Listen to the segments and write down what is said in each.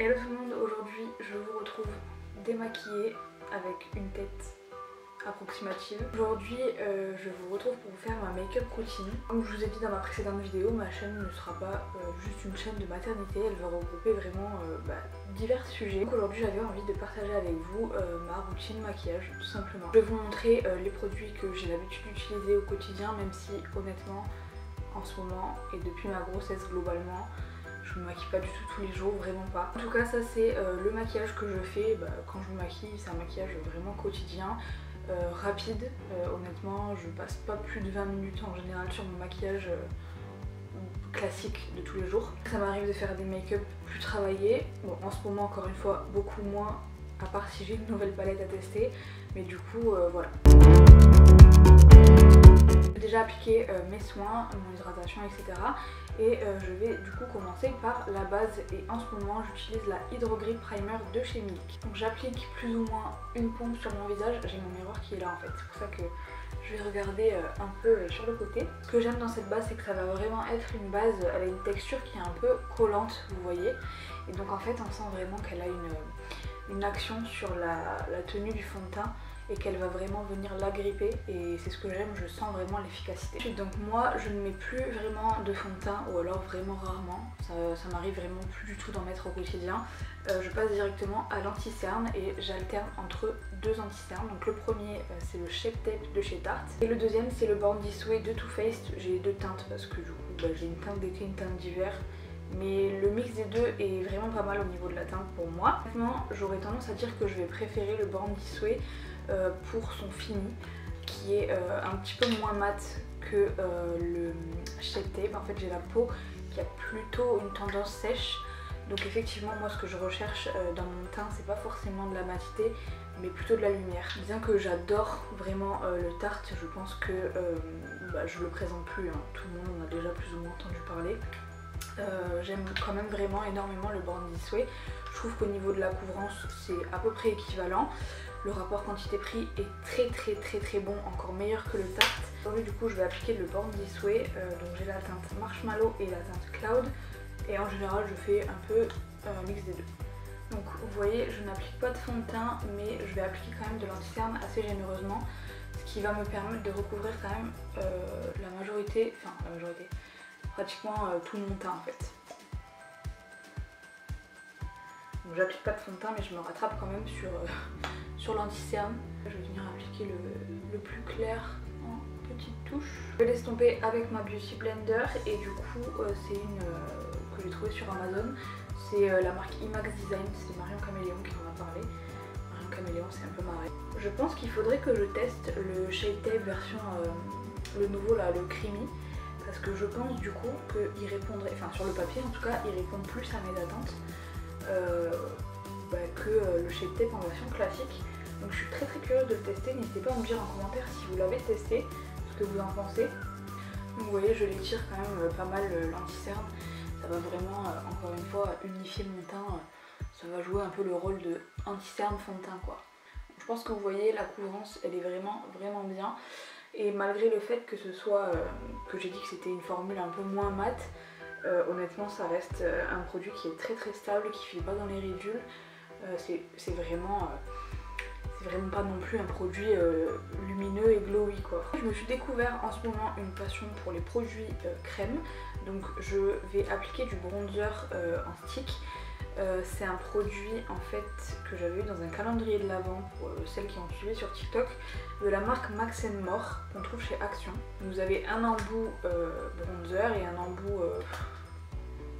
Hello tout le monde, aujourd'hui je vous retrouve démaquillée avec une tête approximative. Aujourd'hui je vous retrouve pour vous faire ma make-up routine. Comme je vous ai dit dans ma précédente vidéo, ma chaîne ne sera pas juste une chaîne de maternité, elle va regrouper vraiment divers sujets. Donc aujourd'hui j'avais envie de partager avec vous ma routine maquillage tout simplement. Je vais vous montrer les produits que j'ai l'habitude d'utiliser au quotidien, même si honnêtement en ce moment et depuis ma grossesse globalement je me maquille pas du tout tous les jours, vraiment pas. En tout cas ça c'est le maquillage que je fais quand je me maquille, c'est un maquillage vraiment quotidien, rapide. Honnêtement je passe pas plus de 20 minutes en général sur mon maquillage classique de tous les jours. Ça m'arrive de faire des make-up plus travaillés, bon en ce moment encore une fois beaucoup moins, à part si j'ai une nouvelle palette à tester, mais du coup voilà. J'ai déjà appliqué mes soins, mon hydratation, etc. Et je vais du coup commencer par la base, et en ce moment j'utilise la Hydro Grip Primer de chez Milk. Donc j'applique plus ou moins une pompe sur mon visage, j'ai mon miroir qui est là en fait, c'est pour ça que je vais regarder un peu sur le côté. Ce que j'aime dans cette base c'est que ça va vraiment être une base, elle a une texture qui est un peu collante, vous voyez, et donc en fait on sent vraiment qu'elle a une action sur la tenue du fond de teint et qu'elle va vraiment venir l'agripper, et c'est ce que j'aime, je sens vraiment l'efficacité. Donc moi je ne mets plus vraiment de fond de teint, ou alors vraiment rarement, ça m'arrive vraiment plus du tout d'en mettre au quotidien. Je passe directement à l'anti-cerne et j'alterne entre deux anti-cernes. Donc le premier c'est le Shape Tape de chez Tarte et le deuxième c'est le Born This Way de Too Faced. J'ai deux teintes parce que du coup j'ai une teinte d'été, une teinte d'hiver, mais le mix des deux est vraiment pas mal au niveau de la teinte pour moi. Maintenant j'aurais tendance à dire que je vais préférer le Born This Way pour son fini qui est un petit peu moins mat que le Shape Tape. En fait j'ai la peau qui a plutôt une tendance sèche, donc effectivement moi ce que je recherche dans mon teint c'est pas forcément de la matité mais plutôt de la lumière. Bien que j'adore vraiment le Tarte, je pense que je le présente plus, hein. Tout le monde en a déjà plus ou moins entendu parler. J'aime quand même vraiment énormément le Born This Way. Je trouve qu'au niveau de la couvrance c'est à peu près équivalent. Le rapport quantité-prix est très bon, encore meilleur que le Tarte. Aujourd'hui du coup je vais appliquer le Born This Way, donc j'ai la teinte Marshmallow et la teinte Cloud, et en général je fais un peu un mix des deux. Donc vous voyez je n'applique pas de fond de teint, mais je vais appliquer quand même de l'anti-cerne assez généreusement, ce qui va me permettre de recouvrir quand même la majorité, pratiquement tout mon teint en fait. Donc j'applique pas de fond de teint mais je me rattrape quand même sur l'anti-cerne. Je vais venir appliquer le plus clair en petites touches. Je vais l'estomper avec ma Beauty Blender, et du coup c'est une que j'ai trouvée sur Amazon. C'est la marque IMAX Design, c'est Marion Caméléon qui m'en a parlé. Marion Caméléon c'est un peu marré. Je pense qu'il faudrait que je teste le Shape Tape version, le nouveau là, le Creamy. Parce que je pense du coup qu'il répondrait, enfin sur le papier en tout cas, il répond plus à mes attentes que le Shape Tape en version classique. Donc je suis très curieuse de le tester, n'hésitez pas à me dire en commentaire si vous l'avez testé, ce que vous en pensez. Donc vous voyez je l'étire quand même pas mal l'anti-cerne, ça va vraiment encore une fois unifier mon teint, ça va jouer un peu le rôle de anti-cerne fond de teint quoi. Donc, je pense que vous voyez la couvrance elle est vraiment bien. Et malgré le fait que ce soit, que j'ai dit que c'était une formule un peu moins mate, honnêtement ça reste un produit qui est très stable, qui file pas dans les ridules. C'est vraiment pas non plus un produit lumineux et glowy quoi. Je me suis découvert en ce moment une passion pour les produits crème, donc je vais appliquer du bronzer en stick. C'est un produit en fait que j'avais eu dans un calendrier de l'Avent pour celles qui ont suivi sur TikTok, de la marque Max & More qu'on trouve chez Action. Vous avez un embout bronzer et un embout,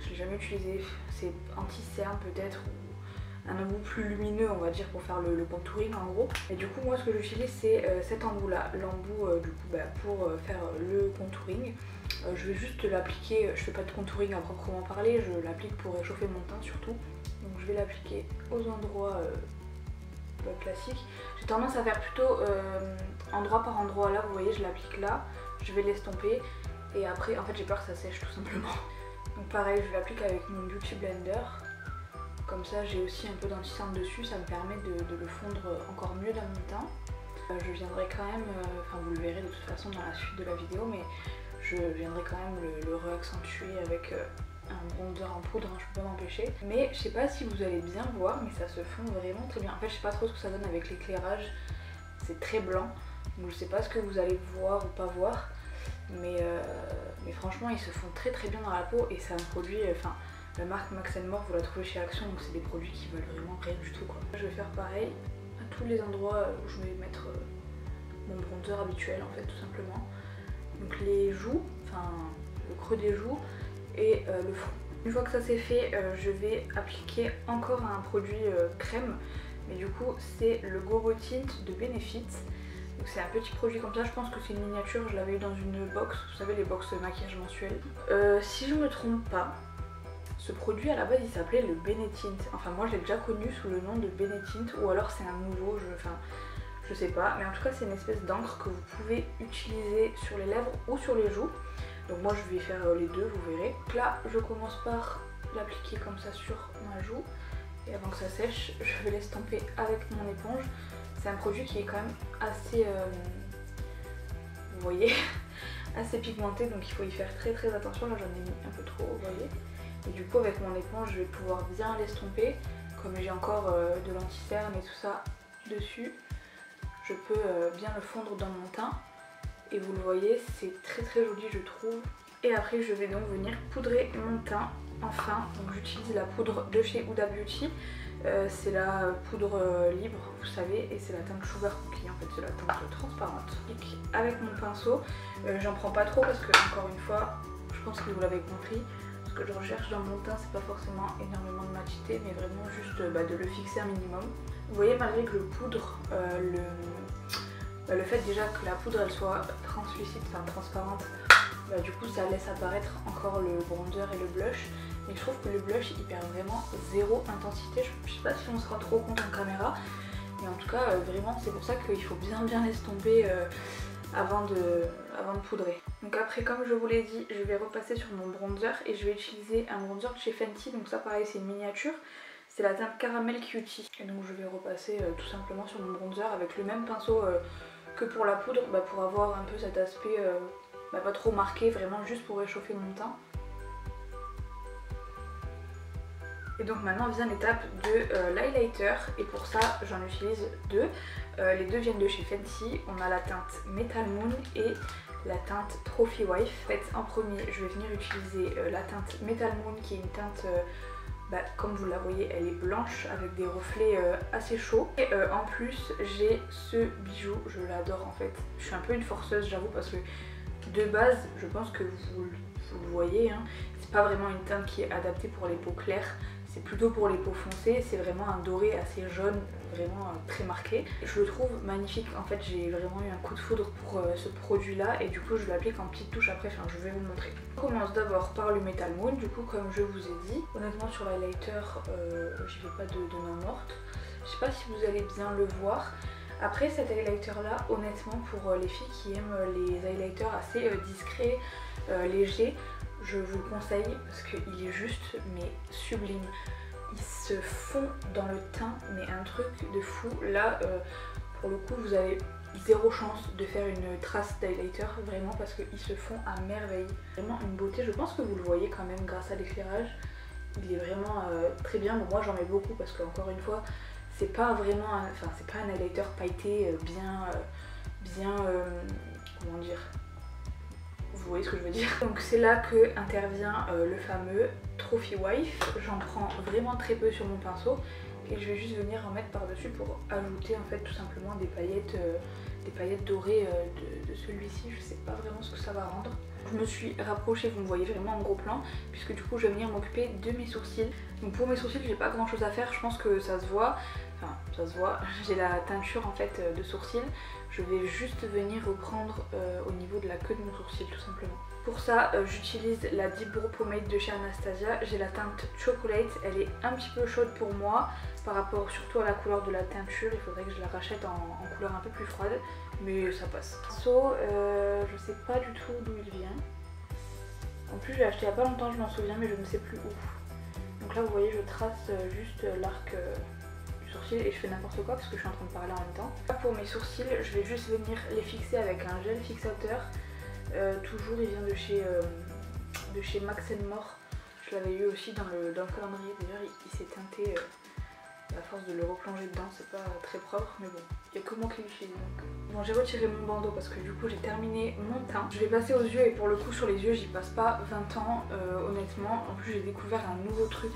je l'ai jamais utilisé, c'est anti-cerne peut-être, ou un embout plus lumineux on va dire pour faire le contouring en gros. Et du coup moi ce que j'utilise c'est cet embout là, l'embout du coup pour faire le contouring. Je vais juste l'appliquer, je fais pas de contouring à proprement parler, je l'applique pour réchauffer mon teint surtout. Donc je vais l'appliquer aux endroits classiques. J'ai tendance à faire plutôt endroit par endroit, là vous voyez je l'applique là, je vais l'estomper et après en fait j'ai peur que ça sèche tout simplement. Donc pareil je l'applique avec mon Beauty Blender, comme ça j'ai aussi un peu d'anti-cerne dessus, ça me permet de le fondre encore mieux dans mon teint. Je viendrai quand même, enfin vous le verrez de toute façon dans la suite de la vidéo, mais je viendrai quand même le réaccentuer avec un bronzer en poudre, hein, je peux pas m'empêcher. Mais je sais pas si vous allez bien voir, mais ça se fond vraiment très bien. En fait je sais pas trop ce que ça donne avec l'éclairage, c'est très blanc, donc je sais pas ce que vous allez voir ou pas voir. Mais franchement ils se font très bien dans la peau et c'est un produit, enfin la marque Max & More vous la trouvez chez Action, donc c'est des produits qui valent vraiment rien du tout quoi. Je vais faire pareil à tous les endroits où je vais mettre mon bronzer habituel en fait tout simplement. Donc les joues, enfin le creux des joues et le front. Une fois que ça c'est fait, je vais appliquer encore un produit crème, mais du coup c'est le Gogo Tint de Benefit. Donc c'est un petit produit comme ça, je pense que c'est une miniature, je l'avais eu dans une box, vous savez les box maquillage mensuel. Si je me trompe pas, ce produit à la base il s'appelait le Benetint. Enfin moi je l'ai déjà connu sous le nom de Benetint ou alors c'est un nouveau, je sais pas. Mais en tout cas c'est une espèce d'encre que vous pouvez utiliser sur les lèvres ou sur les joues. Donc moi je vais faire les deux, vous verrez. Donc là je commence par l'appliquer comme ça sur ma joue. Et avant que ça sèche, je vais l'estomper avec mon éponge. C'est un produit qui est quand même assez, vous voyez, assez pigmenté, donc il faut y faire très attention. Là j'en ai mis un peu trop, vous voyez. Et du coup avec mon éponge je vais pouvoir bien l'estomper. Comme j'ai encore de l'anti-cerne et tout ça dessus, je peux bien le fondre dans mon teint. Et vous le voyez, c'est très joli je trouve. Et après je vais donc venir poudrer mon teint enfin. Donc j'utilise la poudre de chez Huda Beauty. C'est la poudre libre, vous savez, et c'est la teinte Sugar Cookie, en fait c'est la teinte transparente. Avec mon pinceau, j'en prends pas trop parce que encore une fois, je pense que vous l'avez compris, ce que je recherche dans mon teint c'est pas forcément énormément de matité, mais vraiment juste de le fixer un minimum. Vous voyez, malgré que le poudre, le fait déjà que la poudre elle soit translucide, enfin transparente, du coup ça laisse apparaître encore le bronzer et le blush. Mais je trouve que le blush il perd vraiment zéro intensité. Je sais pas si on se rend trop compte en caméra, mais en tout cas vraiment c'est pour ça qu'il faut bien l'estomper avant de poudrer. Donc après, comme je vous l'ai dit, je vais repasser sur mon bronzer et je vais utiliser un bronzer de chez Fenty. Donc ça pareil c'est une miniature, c'est la teinte Caramel Cutie. Et donc je vais repasser tout simplement sur mon bronzer avec le même pinceau que pour la poudre, pour avoir un peu cet aspect pas trop marqué, vraiment juste pour réchauffer mon teint. Et donc maintenant vient l'étape de l'highlighter et pour ça j'en utilise deux. Les deux viennent de chez Fenty. On a la teinte Metal Moon et la teinte Trophy Wife. En fait en premier je vais venir utiliser la teinte Metal Moon qui est une teinte comme vous la voyez elle est blanche avec des reflets assez chauds. Et en plus j'ai ce bijou, je l'adore en fait. Je suis un peu une forceuse j'avoue parce que de base je pense que vous le voyez, hein, c'est pas vraiment une teinte qui est adaptée pour les peaux claires. C'est plutôt pour les peaux foncées, c'est vraiment un doré assez jaune, vraiment très marqué. Je le trouve magnifique, en fait j'ai vraiment eu un coup de foudre pour ce produit là et du coup je l'applique en petite touche après, enfin je vais vous montrer. On commence d'abord par le Metal Moon, du coup comme je vous ai dit. Honnêtement sur l'highlighter, j'y vais pas de main morte. Je sais pas si vous allez bien le voir. Après cet highlighter là, honnêtement pour les filles qui aiment les highlighters assez discrets, légers, je vous le conseille parce qu'il est juste mais sublime. Il se fond dans le teint mais un truc de fou. Là pour le coup vous avez zéro chance de faire une trace d'highlighter vraiment parce qu'il se fond à merveille. Vraiment une beauté, je pense que vous le voyez quand même grâce à l'éclairage. Il est vraiment très bien. Bon, moi j'en mets beaucoup parce que encore une fois c'est pas vraiment c'est pas un highlighter pailleté bien comment dire, vous voyez ce que je veux dire. Donc c'est là que intervient le fameux Trophy Wife. J'en prends vraiment très peu sur mon pinceau et je vais juste venir en mettre par dessus pour ajouter en fait tout simplement des paillettes dorées de celui-ci. Je sais pas vraiment ce que ça va rendre. Je me suis rapprochée, vous me voyez vraiment en gros plan, puisque du coup je vais venir m'occuper de mes sourcils. Donc pour mes sourcils j'ai pas grand chose à faire, je pense que ça se voit. Enfin ça se voit, j'ai la teinture en fait de sourcils. Je vais juste venir reprendre au niveau de la queue de mon sourcil tout simplement. Pour ça j'utilise la Deep Brow Pomade de chez Anastasia. J'ai la teinte Chocolate, elle est un petit peu chaude pour moi par rapport surtout à la couleur de la teinture. Il faudrait que je la rachète en couleur un peu plus froide, mais ça passe. Je sais pas du tout d'où il vient. En plus je l'ai acheté il y a pas longtemps, je m'en souviens, mais je ne sais plus où. Donc là vous voyez je trace juste l'arc sourcils et je fais n'importe quoi parce que je suis en train de parler en même temps. Pour mes sourcils, je vais juste venir les fixer avec un gel fixateur. Toujours il vient de chez Max & More. Je Je l'avais eu aussi dans le calendrier, d'ailleurs il s'est teinté à force de le replonger dedans, c'est pas très propre mais bon, il n'y a que moi qui l'utilise donc. Bon, j'ai retiré mon bandeau parce que du coup j'ai terminé mon teint. Je vais passer aux yeux et pour le coup sur les yeux j'y passe pas 20 ans honnêtement. En plus j'ai découvert un nouveau truc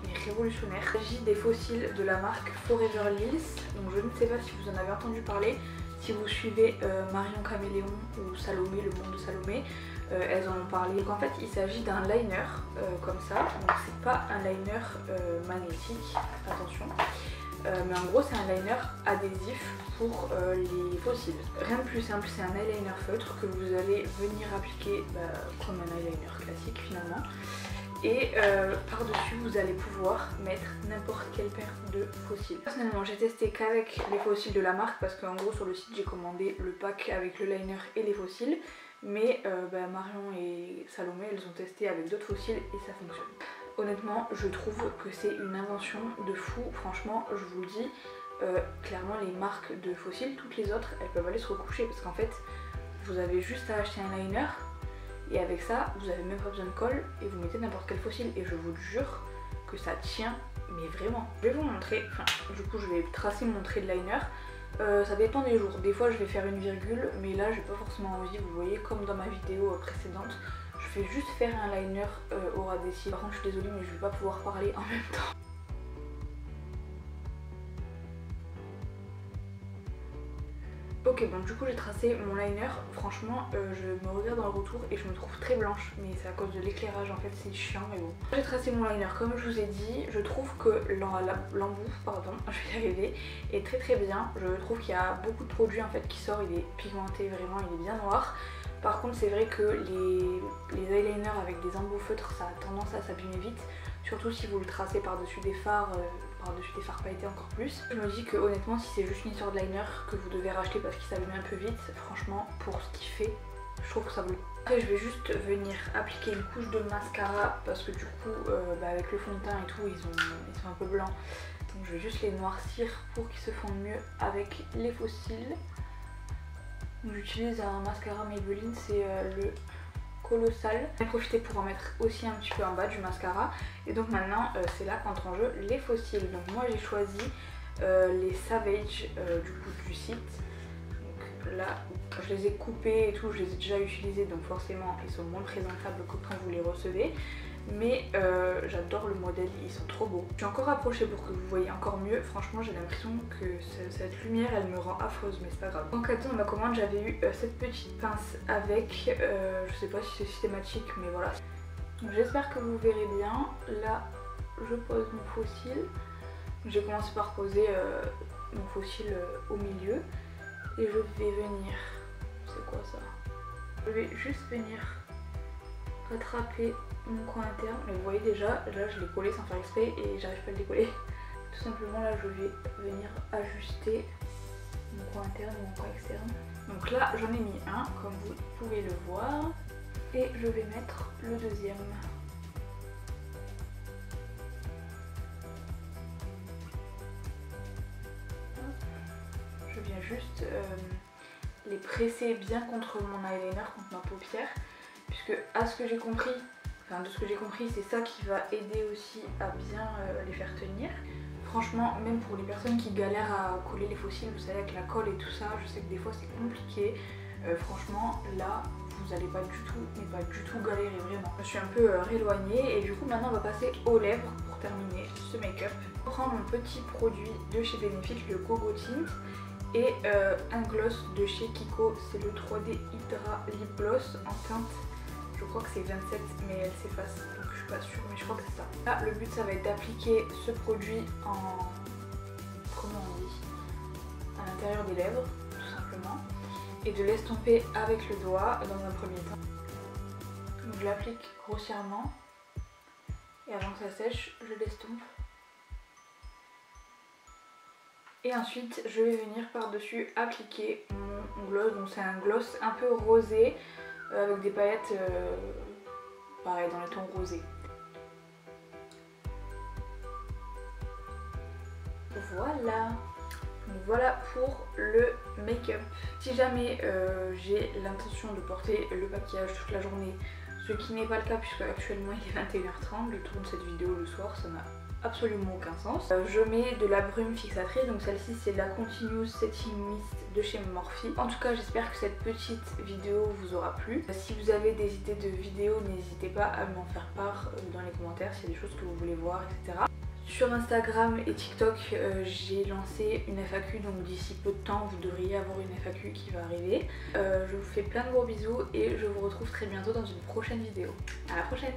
mais révolutionnaire. Il s'agit des fossiles de la marque Forever Lilz. Donc je ne sais pas si vous en avez entendu parler. Si vous suivez Marion Caméléon ou Salomé, le monde de Salomé, elles en ont parlé. Donc en fait il s'agit d'un liner comme ça. Donc c'est pas un liner magnétique, attention. Mais en gros c'est un liner adhésif pour les fossiles. Rien de plus simple, c'est un eyeliner feutre que vous allez venir appliquer comme un eyeliner classique finalement. Et par-dessus vous allez pouvoir mettre n'importe quelle paire de fossiles. Personnellement j'ai testé qu'avec les fossiles de la marque parce qu'en gros sur le site j'ai commandé le pack avec le liner et les fossiles. Mais Marion et Salomé elles ont testé avec d'autres fossiles et ça fonctionne. Honnêtement je trouve que c'est une invention de fou, franchement je vous le dis. Clairement les marques de fossiles, toutes les autres elles peuvent aller se recoucher parce qu'en fait vous avez juste à acheter un liner. Et avec ça, vous n'avez même pas besoin de colle et vous mettez n'importe quel fossile et je vous jure que ça tient, mais vraiment. Je vais vous montrer, enfin du coup je vais tracer mon trait de liner. Ça dépend des jours, des fois je vais faire une virgule mais là j'ai pas forcément envie, vous voyez comme dans ma vidéo précédente. Je vais juste faire un liner au ras des cils. Par contre je suis désolée mais je vais pas pouvoir parler en même temps. Ok, bon du coup j'ai tracé mon liner, franchement je me regarde dans le retour et je me trouve très blanche, mais c'est à cause de l'éclairage en fait, c'est chiant mais bon. J'ai tracé mon liner comme je vous ai dit, je trouve que l'embout, pardon, je vais y arriver, est très bien. Je trouve qu'il y a beaucoup de produits en fait qui sortent, il est pigmenté vraiment, il est bien noir. Par contre c'est vrai que les eyeliners avec des embouts feutres ça a tendance à s'abîmer vite, surtout si vous le tracez par-dessus des fards. Par-dessus des fards pailletés encore plus. Je me dis que honnêtement si c'est juste une histoire de liner que vous devez racheter parce qu'il s'abîme un peu vite, franchement pour ce qu'il fait, je trouve que ça vaut le coup. Après je vais juste venir appliquer une couche de mascara parce que du coup avec le fond de teint et tout ils sont un peu blancs. Donc je vais juste les noircir pour qu'ils se fondent mieux avec les fossiles. J'utilise un mascara Maybelline, c'est le Colossal. J'en ai profité pour en mettre aussi un petit peu en bas du mascara. Et donc maintenant c'est là qu'entrent en jeu les fossiles. Donc moi j'ai choisi les Savage du site. Donc là je les ai coupés et tout, je les ai déjà utilisés donc forcément ils sont moins présentables que quand vous les recevez. Mais j'adore le modèle, ils sont trop beaux. Je suis encore approchée pour que vous voyez encore mieux. Franchement j'ai l'impression que cette lumière elle me rend affreuse mais c'est pas grave. En cadeau de ma commande j'avais eu cette petite pince avec, je sais pas si c'est systématique mais voilà. J'espère que vous verrez bien. Là je pose mon fossile. J'ai commencé par poser mon fossile au milieu. Et je vais venir, c'est quoi ça? Je vais juste venir rattraper mon coin interne, mais vous voyez déjà, là je l'ai collé sans faire exprès et j'arrive pas à le décoller. Tout simplement là je vais venir ajuster mon coin interne et mon coin externe. Donc là j'en ai mis un comme vous pouvez le voir et je vais mettre le deuxième. Je viens juste les presser bien contre mon eyeliner, contre ma paupière, puisque à ce que j'ai compris, enfin de ce que j'ai compris, c'est ça qui va aider aussi à bien les faire tenir. Franchement, même pour les personnes qui galèrent à coller les fossiles, vous savez avec la colle et tout ça, je sais que des fois c'est compliqué. Franchement là vous n'allez pas du tout, mais pas du tout galérer vraiment. Je suis un peu rééloignée et du coup maintenant on va passer aux lèvres pour terminer ce make-up. Je vais prendre mon petit produit de chez Benefit, le Go Go Tint. Et un gloss de chez Kiko, c'est le 3D Hydra Lip Gloss en teinte, je crois que c'est 27 mais elle s'efface donc je suis pas sûre mais je crois que c'est ça. Là le but ça va être d'appliquer ce produit en, comment on dit, à l'intérieur des lèvres tout simplement et de l'estomper avec le doigt dans un premier temps. Donc je l'applique grossièrement et avant que ça sèche je l'estompe. Et ensuite je vais venir par dessus appliquer mon gloss, donc c'est un gloss un peu rosé avec des paillettes pareil dans les tons rosés. Voilà, donc voilà pour le make-up. Si jamais j'ai l'intention de porter le maquillage toute la journée, Ce qui n'est pas le cas puisque actuellement il est 21h30, je tourne cette vidéo le soir, ça n'a absolument aucun sens. Je mets de la brume fixatrice, donc celle-ci c'est la Continuous Setting Mist de chez Morphe. En tout cas j'espère que cette petite vidéo vous aura plu. Si vous avez des idées de vidéos, n'hésitez pas à m'en faire part dans les commentaires s'il y a des choses que vous voulez voir, etc. Sur Instagram et TikTok, j'ai lancé une FAQ, donc d'ici peu de temps vous devriez avoir une FAQ qui va arriver. Je vous fais plein de gros bisous et je vous retrouve très bientôt dans une prochaine vidéo. À la prochaine!